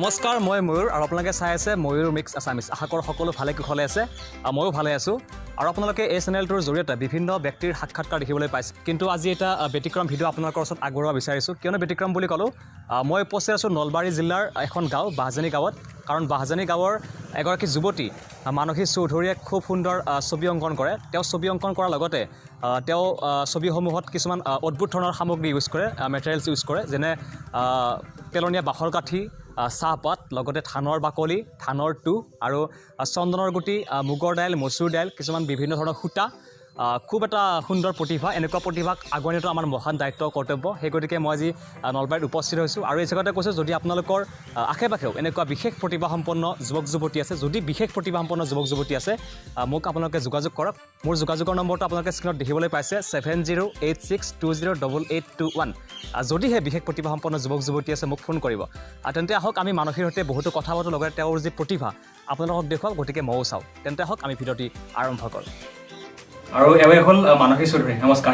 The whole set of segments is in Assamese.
নমস্কাৰ মই ময়ূৰ আৰু আপোনালোকে চাই আছে ময়ূৰ মিক্স আছামিজ আশা কৰোঁ সকলো ভালে কুশলে আছে ময়ো ভালে আছোঁ আৰু আপোনালোকে এই চেনেলটোৰ জৰিয়তে বিভিন্ন ব্যক্তিৰ সাক্ষাৎকাৰ দেখিবলৈ পাইছে কিন্তু আজি এটা ব্যতিক্ৰম ভিডিঅ' আপোনালোকৰ ওচৰত আগবঢ়োৱা বিচাৰিছোঁ কিয়নো ব্যতিক্ৰম বুলি ক'লোঁ মই উপস্থিত আছোঁ নলবাৰী জিলাৰ এখন গাঁও বাহজানী গাঁৱত কাৰণ বাহজানী গাঁৱৰ এগৰাকী যুৱতী মানসী চৌধুৰীয়ে খুব সুন্দৰ ছবি অংকন কৰে তেওঁ ছবি অংকন কৰাৰ লগতে তেওঁ ছবিসমূহত কিছুমান অদ্ভুত ধৰণৰ সামগ্ৰী ইউজ কৰে মেটেৰিয়েলছ ইউজ কৰে যেনে পেলনীয়া বাখৰ কাঠি চাহপাত লগতে ধানৰ বাকলি ধানৰ টু আৰু চন্দনৰ গুটি মুগৰ দাইল মচুৰ দাইল কিছুমান বিভিন্ন ধৰণৰ সূতা খুব এটা সুন্দৰ প্ৰতিভা এনেকুৱা প্ৰতিভাক আগুৱাই নিয়াটো আমাৰ মহান দায়িত্ব কৰ্তব্য সেই গতিকে মই আজি নলবাৰীত উপস্থিত হৈছোঁ আৰু এই জেগাতে কৈছোঁ যদি আপোনালোকৰ আশে পাশেও এনেকুৱা বিশেষ প্ৰতিভাসম্পন্ন যুৱক যুৱতী আছে যদি বিশেষ প্ৰতিভাসম্পন্ন যুৱক যুৱতী আছে মোক আপোনালোকে যোগাযোগ কৰক মোৰ যোগাযোগৰ নম্বৰটো আপোনালোকে স্ক্ৰীণত দেখিবলৈ পাইছে 7086208821 যদিহে বিশেষ প্ৰতিভাসম্পন্ন যুৱক যুৱতী আছে মোক ফোন কৰিব তেন্তে আহক আমি মানসীৰ সৈতে বহুতো কথা পাতোঁ লগতে তেওঁৰ যি প্ৰতিভা আপোনালোকক দেখুৱাওক গতিকে ময়ো চাওঁ তেন্তে আহক আমি ভিডিঅ'টি আৰম্ভ কৰোঁ আৰু এবাৰ হ'ল মানসী চৌধুৰী নমস্কাৰ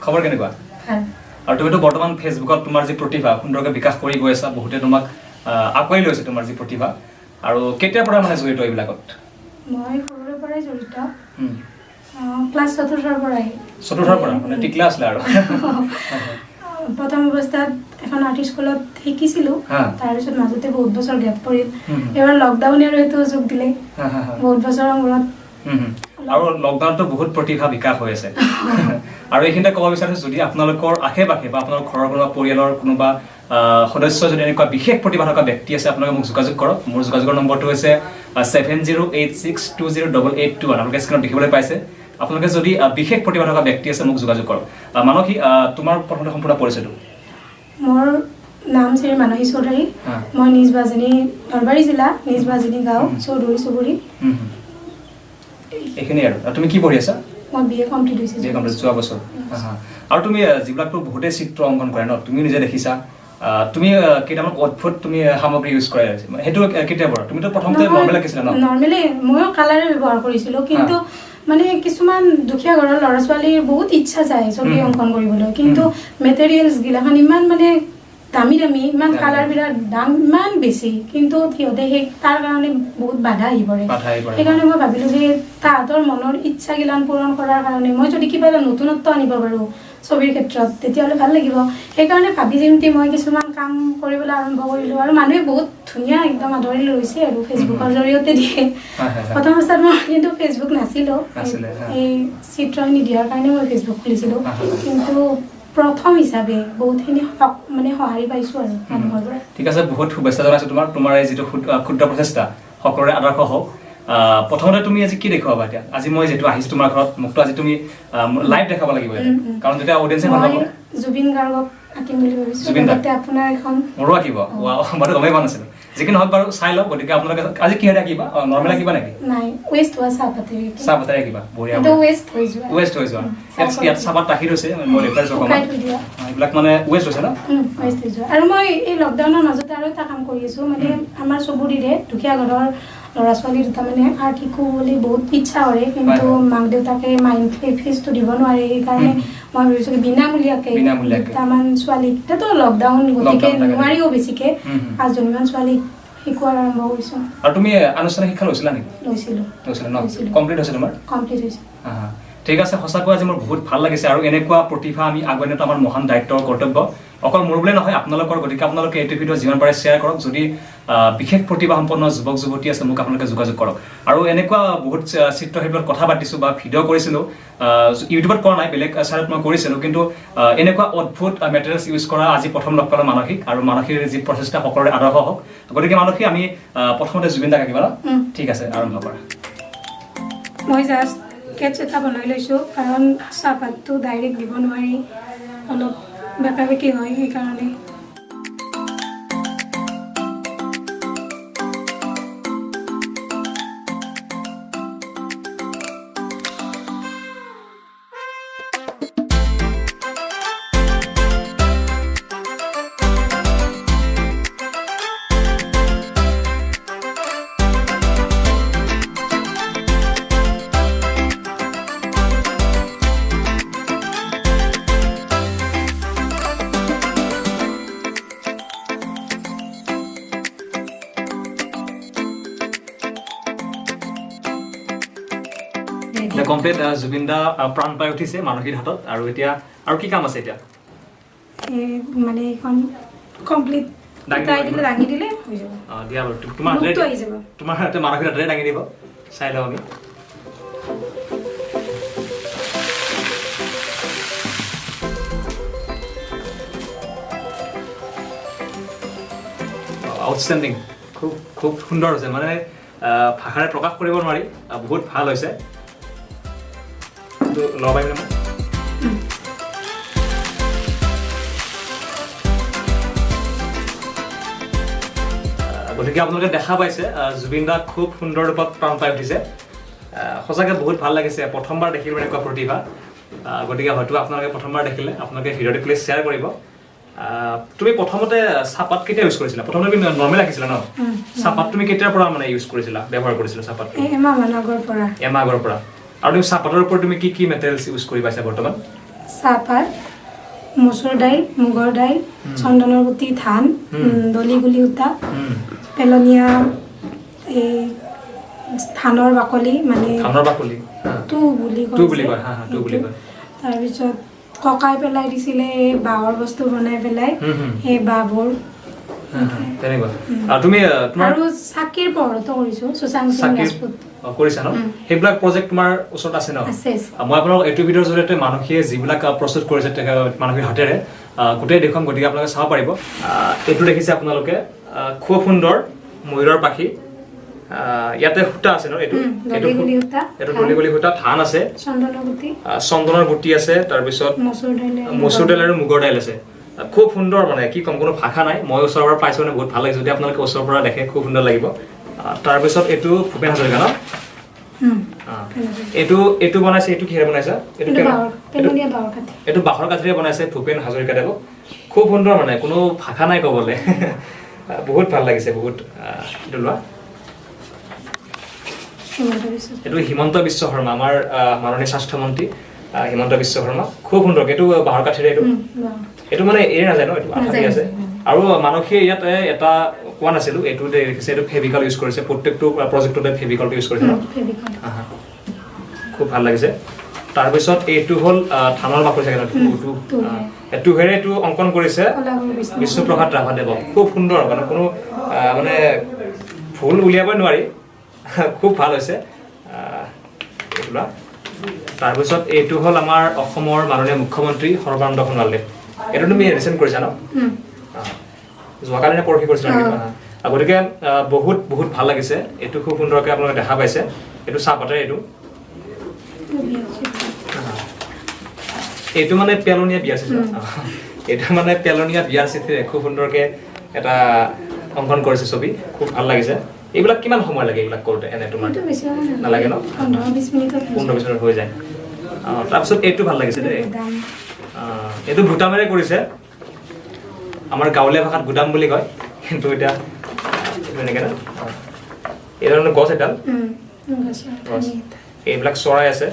খবৰ কেনেকুৱা আৰু তুমিতো বৰ্তমান ফেচবুকত তোমাৰ যি প্ৰতিভা সুন্দৰকৈ বিকাশ কৰি গৈ আছা বহুতে তোমাক আগুৱাই লৈছে তোমাৰ যি প্ৰতিভা আৰু কেতিয়াৰ পৰা মানে জড়িত এইবিলাকত মই সৰুৰে পৰাই জড়িত ক্লাছ চতুৰ্থৰ পৰা মানে টিকলা আছিলে আৰু প্ৰথম অৱস্থাত এখন আৰ্ট স্কুলত শিকিছিলোঁ তাৰপিছত মাজতে বহুত বছৰ গেপ পৰিল এবাৰ লকডাউনে আৰু এইটো যোগ দিলে বহুত বছৰৰ মূৰত আৰু লকডাউনতো বহুত প্ৰতিভা বিকাশ হৈ আছে আৰু এইখিনিতে ক'ব বিচাৰিছোঁ যদি আপোনালোকৰ আশে পাশে বা আপোনালোকৰ ঘৰৰ কোনোবা পৰিয়ালৰ কোনোবা সদস্য যদি এনেকুৱা বিশেষ প্ৰতিভা থকা ব্যক্তি আছে আপোনালোকে মোক যোগাযোগ কৰক মোৰ যোগাযোগৰ নম্বৰটো হৈছে 7086208821 আপোনালোকে স্ক্ৰীণত দেখিবলৈ পাইছে আপোনালোকে যদি বিশেষ প্ৰতিভা থকা ব্যক্তি আছে মোক যোগাযোগ কৰক মানসী তোমাৰ প্ৰথমতে সম্পূৰ্ণ পৰিচয়টো মোৰ নাম শ্ৰী মানসী চৌধুৰী মই নিজ বাজনী নলবাৰী জিলা নিজ বাজনী গাঁও চৌধুৰী চুবুৰী এইখিনি আৰু তুমি কি পঢ়ি আছা মই বিএ কমপ্লিট হৈছে বিএ কমপ্লিট যোৱা বছৰ আৰু তুমি যিবিলাকতো বহুতে চিত্ৰ অংকন কৰে ন তুমি নিজে দেখিছা তুমি কেইটামান অদ্ভুত তুমি সামগ্ৰী ইউজ কৰা সেইটো কেতিয়া পৰা তুমিতো প্ৰথমতে নৰ্মেল আঁকিছিলা ন নৰ্মেলি ময়ো কালাৰে ব্যৱহাৰ কৰিছিলোঁ কিন্তু মানে কিছুমান দুখীয়া ঘৰৰ ল'ৰা ছোৱালীৰ বহুত ইচ্ছা যায় ছবি অংকন কৰিবলৈ কিন্তু মেটেৰিয়েলছ গিলাখান ইমান মানে দামী ইমান কালাৰবিলাক দাম ইমান বেছি কিন্তু সিহঁতে সেই তাৰ কাৰণে বহুত বাধা আহি পৰে সেইকাৰণে মই ভাবিলোঁ যে তাহাঁতৰ মনৰ ইচ্ছাগিলান পূৰণ কৰাৰ কাৰণে মই যদি কিবা এটা নতুনত্ব আনিব পাৰোঁ ছবিৰ ক্ষেত্ৰত তেতিয়াহ'লে ভাল লাগিব সেইকাৰণে ভাবি চিন্তি মই কিছুমান কাম কৰিবলৈ আৰম্ভ কৰিলোঁ আৰু মানুহে বহুত ধুনীয়া একদম আদৰি লৈছে আৰু ফেচবুকৰ জৰিয়তে দিয়ে প্ৰথম অৱস্থাত মই কিন্তু ফেচবুক নাছিলোঁ এই চিত্ৰখিনি দিয়াৰ কাৰণে মই ফেচবুক খুলিছিলোঁ কিন্তু প্ৰথম হিচাপে বহুতখিনি মানে সঁহাৰি পাইছোঁ আৰু মানুহৰ পৰা ঠিক আছে বহুত শুভেচ্ছা জনাইছোঁ তোমাৰ এই যিটো ক্ষুদ্ৰ প্ৰচেষ্টা সকলোৰে আদৰ্শ হওক প্ৰথমতে তুমি আজি কি দেখুৱাবা এতিয়া আজি মই যেটো আহিছোঁ তোমাৰ ঘৰত মোকতো আজি তুমি লাইভ দেখাব লাগিব কাৰণ যেতিয়া অডিয়েন্সে ভাল পাব জুবিন গাৰ্গক আঁকিম বুলি ভাবিছোঁ লগতে আপোনাৰ এখন মোৰো আঁকিব মই গমেই পোৱা নাছিলোঁ যিখিনি হওক বাৰু চাই লওক গতিকে আপোনালোকে আজি কিহেৰে আঁকিবা নৰ্মেল আঁকিবা নেকি নাই ৱেষ্ট হোৱা চাহপাতেৰে আঁকিবা বঢ়িয়া ৱেষ্ট হৈ যোৱা ইয়াত চাহপাত ৰাখি থৈছে মই দেখুৱাইছোঁ অকণমান এইবিলাক মানে ৱেষ্ট হৈছে ন ৱেষ্ট হৈ যোৱা আৰু মই এই লকডাউনৰ মাজতে আৰু এটা কাম কৰি আছোঁ মানে আমাৰ চুবুৰীৰে দুখীয়া ঘৰৰ ল'ৰা ছোৱালী দুটা মানে আৰ্ট শিকোঁ বুলি বহুত ইচ্ছা কৰে কিন্তু মাক দেউতাকে মান্থলি ফিজটো দিব নোৱাৰে সেইকাৰণে মই ভাবিছোঁ কি বিনামূলীয়াকৈ দুটামান ছোৱালীক এতিয়াতো লকডাউন গতিকে নোৱাৰিও বেছিকৈ 5জনীমান ছোৱালীক শিকোৱাৰ আৰম্ভ কৰিছোঁ আৰু তুমি আনুষ্ঠানিক শিক্ষা লৈছিলা নেকি লৈছিলোঁ ন কমপ্লিট হৈছে তোমাৰ কমপ্লিট হৈছে ঠিক আছে সঁচাকৈ আজি মোৰ বহুত ভাল লাগিছে আৰু এনেকুৱা প্ৰতিভা আমি আগুৱাই নিয়াটো আমাৰ মহান দায়িত্ব কৰ্তব্য অকল মোৰ বুলিয়ে নহয় আপোনালোকৰ গতিকে আপোনালোকে এইটো ভিডিঅ' যিমান পাৰে শ্বেয়াৰ কৰক যদি বিশেষ প্ৰতিভাসম্পন্ন যুৱক যুৱতী আছে মোক আপোনালোকে যোগাযোগ কৰক আৰু এনেকুৱা বহুত চিত্ৰশিল্পত কথা পাতিছোঁ বা ভিডিঅ' কৰিছিলোঁ ইউটিউবত কৰা নাই বেলেগ চাইডত মই কৰিছিলোঁ কিন্তু এনেকুৱা অদ্ভুত মেটেৰিয়েলছ ইউজ কৰা আজি প্ৰথম লগ পালোঁ মানসীক আৰু মানসীৰ যি প্ৰচেষ্টা সকলোৰে আদৰ্শ হওক গতিকে মানসী আমি প্ৰথমতে জুবিন দাক আঁকিবা ন ঠিক আছে আৰম্ভ কৰা মই জাষ্ট স্কেটছ এটা বনাই লৈছোঁ কাৰণ চাহপাতটো ডাইৰেক্ট দিব নোৱাৰি অলপ বেকা বেকি হয় সেইকাৰণে এতিয়া কমপ্লিট জুবিন দা প্ৰাণ পাই উঠিছে মানসীৰ হাতত আৰু এতিয়া আৰু কি কাম আছে এতিয়া মানে এইখন কমপ্লিট দাঙি দিলে হৈ যাব দিয়া বাৰু তোমাৰ হাতে মানসীৰ হাতেৰে দাঙি দিব চাই লওঁ আমি আউটষ্টেণ্ডিং খুব খুব সুন্দৰ হৈছে মানে ভাষাৰে প্ৰকাশ কৰিব নোৱাৰি বহুত ভাল হৈছে ল'ব পাৰিম নে গতিকে আপোনালোকে দেখা পাইছে জুবিন দা খুব সুন্দৰ ৰূপত প্ৰাণ পাই উঠিছে সঁচাকৈ বহুত ভাল লাগিছে প্ৰথমবাৰ দেখিলোঁ এনেকুৱা প্ৰতিভা গতিকে হয়তো আপোনালোকে প্ৰথমবাৰ দেখিলে আপোনালোকে ভিডিঅ'টো প্লিজ শ্বেয়াৰ কৰিব তুমি প্ৰথমতে চাহপাত কেতিয়া ইউজ কৰিছিলা প্ৰথমতে তুমি নৰ্মেল ৰাখিছিলা ন চাহপাত তুমি কেতিয়াৰ পৰা মানে ইউজ কৰিছিলা ব্যৱহাৰ কৰিছিলা চাহপাত এমাহ আগৰ পৰা আৰু তুমি চাহপাতৰ ওপৰত তুমি কি কি মেটেৰিয়েলছ ইউজ কৰি পাইছা বৰ্তমান চাহপাত মচুৰ দাইল মুগৰ দাইল চন্দনৰ গুটি ধান দলি গুলি সূতা পেলনীয়া এই ধানৰ বাকলি মানে তু বুলি কয় তাৰপিছত ককাই পেলাই দিছিলে এই বাঁহৰ বস্তু বনাই পেলাই সেই বাঁহবোৰ আৰু চাকিৰ পোহৰতো কৰিছো সুশান্ত সিং ৰাজপুত কৰিছা ন সেইবিলাক প্ৰজেক্ট তোমাৰ ওচৰত আছে ন মই আপোনালোক এইটো ভিডিঅ'ৰ জৰিয়তে মানসীয়ে যিবিলাক প্ৰস্তুত কৰিছে মানসীৰ হাতেৰে গোটেই দেখুৱাম গতিকে আপোনালোকে চাব পাৰিব এইটো দেখিছে আপোনালোকে খুব সুন্দৰ ময়ূৰৰ পাখি ইয়াতে সূতা আছে ন এইটো দলিগুলি সূতা ধান আছে চন্দনৰ গুটি আছে তাৰপিছত মচুৰ দাইল আৰু মুগৰ দাইল আছে খুব সুন্দৰ মানে কি ক'ম কোনো ভাষা নাই মই ওচৰৰ পৰা পাইছোঁ মানে বহুত ভাল লাগিছে যদি আপোনালোকে ওচৰৰ পৰা দেখে খুব সুন্দৰ লাগিব তাৰপিছত এইটো ভূপেন হাজৰিকা ন এইটো বনাইছে এইটো কিহেৰে বনাইছা এইটো বাঁহৰ কাঠিৰে বনাইছে ভূপেন হাজৰিকাদেৱক খুব সুন্দৰ মানে কোনো ভাষা নাই ক'বলৈ বহুত ভাল লাগিছে বহুত এইটো লোৱা এইটো হিমন্ত বিশ্ব শৰ্মা আমাৰ মাননীয় স্বাস্থ্যমন্ত্ৰী হিমন্ত বিশ্ব শৰ্মা খুব সুন্দৰ এইটো বাঁহৰ কাঠিৰে এইটো মানে এৰি নাযায় ন এইটো আঠা আছে আৰু মানসীয়ে ইয়াত এটা কোৱা নাছিলোঁ এইটো দেখিছে এইটো ফেভিকল ইউজ কৰিছে প্ৰত্যেকটো প্ৰজেক্টতে ফেভিকলটো ইউজ কৰিছে ন খুব ভাল লাগিছে তাৰপিছত এইটো হ'ল ধানৰ বাকলি চাগে টুহেৰে এইটো অংকন কৰিছে বিষ্ণুপ্ৰসাদ ৰাভাদেৱক খুব সুন্দৰ মানে কোনো মানে ভুল উলিয়াবই নোৱাৰি খুব ভাল হৈছে তাৰপিছত এইটো হ'ল আমাৰ অসমৰ মাননীয় মুখ্যমন্ত্ৰী সৰ্বানন্দ সোণোৱালদেৱ এইটো তুমি ৰিচেণ্ট কৰিছা ন যোৱাকালি নে পৰহি কৰিছিলা গতিকে বহুত বহুত ভাল লাগিছে এইটো খুব সুন্দৰকৈ আপোনালোকে দেখা পাইছে এইটো চাহপাতেৰে এইটো মানে পেলনীয়া বিয়া চিঠি এইটো মানে পেলনীয়া বিয়া চিঠিৰে খুব সুন্দৰকৈ এটা অংকন কৰিছে ছবি খুব ভাল লাগিছে এইবিলাক কিমান সময় লাগে এইবিলাক কৰোঁতে এনে তোমাৰ নালাগে ন 15-20 মিনিট হৈ যায় তাৰপিছত এইটো ভাল লাগিছে দেই এইটো ভুটামেৰে কৰিছে আমাৰ গাঁৱলীয়া ভাষাত গুদাম বুলি কয় কিন্তু এতিয়া এনেকৈ না এই ধৰণৰ গছ এডাল এইবিলাক চৰাই আছে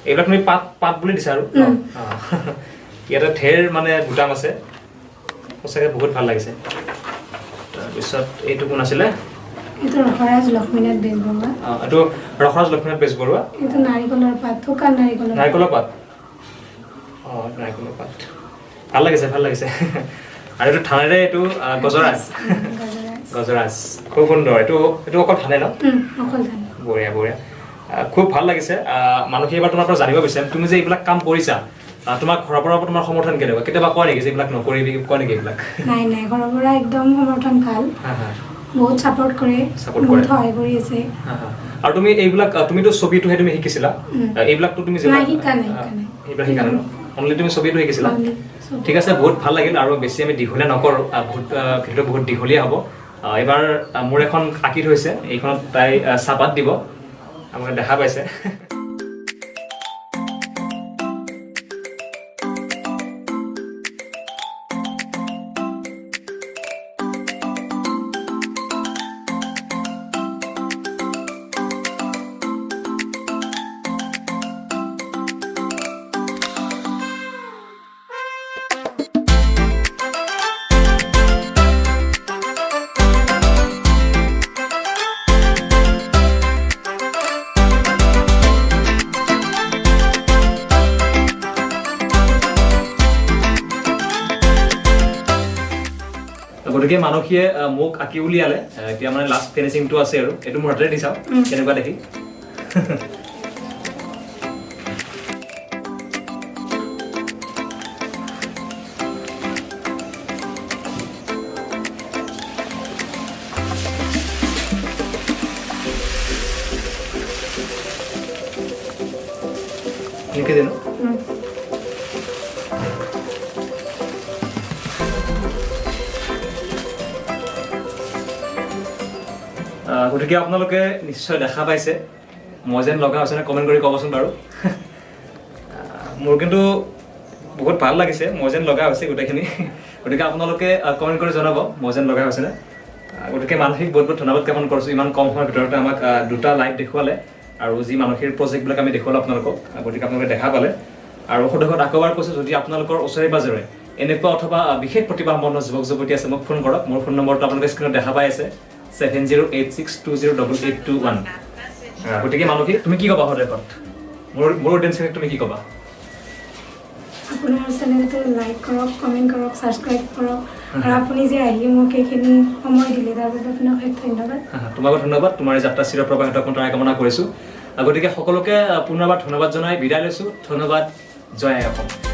এইবিলাক তুমি পাত বুলি দিছা আৰু ইয়াতে ঢেৰ মানে গুদাম আছে সঁচাকৈ বহুত ভাল লাগিছে তাৰপিছত এইটো কোন আছিলে এইটো ৰখৰাজ লক্ষ্মীনাথ বেজবৰুৱা এইটো ৰখৰাজ লক্ষ্মীনাথ বেজবৰুৱা এইটো নাৰিকলৰ পাত শুকান নাৰিকলৰ পাত নাৰিকলৰ পাত ভাল লাগিছে আৰু এইটো ধানেৰে এইটো গজৰাজ খুব সুন্দৰ এইটো অকল ধানে ন বঢ়িয়া খুব ভাল লাগিছে মানসী এবাৰ তোমাৰ পৰা জানিব বিচাৰিম তুমি যে এইবিলাক কাম কৰিছা তোমাৰ ঘৰৰ পৰা তোমাৰ সমৰ্থন কেনেকুৱা কেতিয়াবা কয় নেকি যে এইবিলাক নকৰিবি কয় নেকি এইবিলাক নাই ঘৰৰ পৰা একদম সমৰ্থন ভাল বহুত সাপোৰ্ট কৰে বহুত সহায় কৰি আছে আৰু তুমি এইবিলাক তুমিতো ছবিটোহে তুমি শিকিছিলা এইবিলাকতো তুমি শিকা নাই এইবিলাক শিকা নাই অনলি তুমি ছবিটো শিকিছিলা ঠিক আছে বহুত ভাল লাগিল আৰু বেছি আমি দীঘলীয়া নকৰোঁ ভিডিঅ'টো বহুত দীঘলীয়া হ'ব এইবাৰ মোৰ এখন আঁকি থৈছে এইখনত তাই চাহপাত দিব আপোনালোকে দেখা পাইছে গতিকে মানসীয়ে মোক আঁকি উলিয়ালে এতিয়া মানে লাষ্ট ফিনিচিংটো আছে আৰু এইটো মোৰ হাতেৰে দি চাওঁ কেনেকুৱা দেখি লিখি দিলোঁ গতিকে আপোনালোকে নিশ্চয় দেখা পাইছে মই যেন লগা হৈছে নে কমেণ্ট কৰি ক'বচোন বাৰু মোৰ কিন্তু বহুত ভাল লাগিছে মই যেন লগা হৈছে গোটেইখিনি গতিকে আপোনালোকে কমেণ্ট কৰি জনাব মই যেন লগা হৈছেনে গতিকে মানসিক বহুত বহুত ধন্যবাদ জ্ঞাপন কৰিছোঁ ইমান কম সময়ৰ ভিতৰতে আমাক দুটা লাইভ দেখুৱালে আৰু যি মানসিক প্ৰজেক্টবিলাক আমি দেখুৱালোঁ আপোনালোকক গতিকে আপোনালোকে দেখা পালে আৰু সদস্যত আকবাৰ কৈছোঁ যদি আপোনালোকৰ ওচৰে পাজৰে এনেকুৱা অথবা বিশেষ প্ৰতিভাসম্পন্ন যুৱক যুৱতী আছে মোক ফোন কৰক মোৰ ফোন নম্বৰটো আপোনালোকে স্ক্ৰীণত দেখা পাই আছে 7086208821 গতিকে মানসী তুমি কি ক'বা সদস্যত মোৰ অডিয়েঞ্চক তুমি কি ক'বা আপোনাৰ চেনেলটো লাইক কৰক কমেণ্ট কৰক ছাবস্ক্ৰাইব কৰক আৰু আপুনি যে আহি মোক এইখিনি সময় দিলে তাৰ বাবে আপোনাক ধন্যবাদ তোমাকো ধন্যবাদ তোমাৰ এই যাত্ৰা চিৰপ্ৰবাহিত তাৰ কামনা কৰিছোঁ গতিকে সকলোকে পুনৰবাৰ ধন্যবাদ জনাই বিদায় লৈছোঁ ধন্যবাদ জয় আই অসম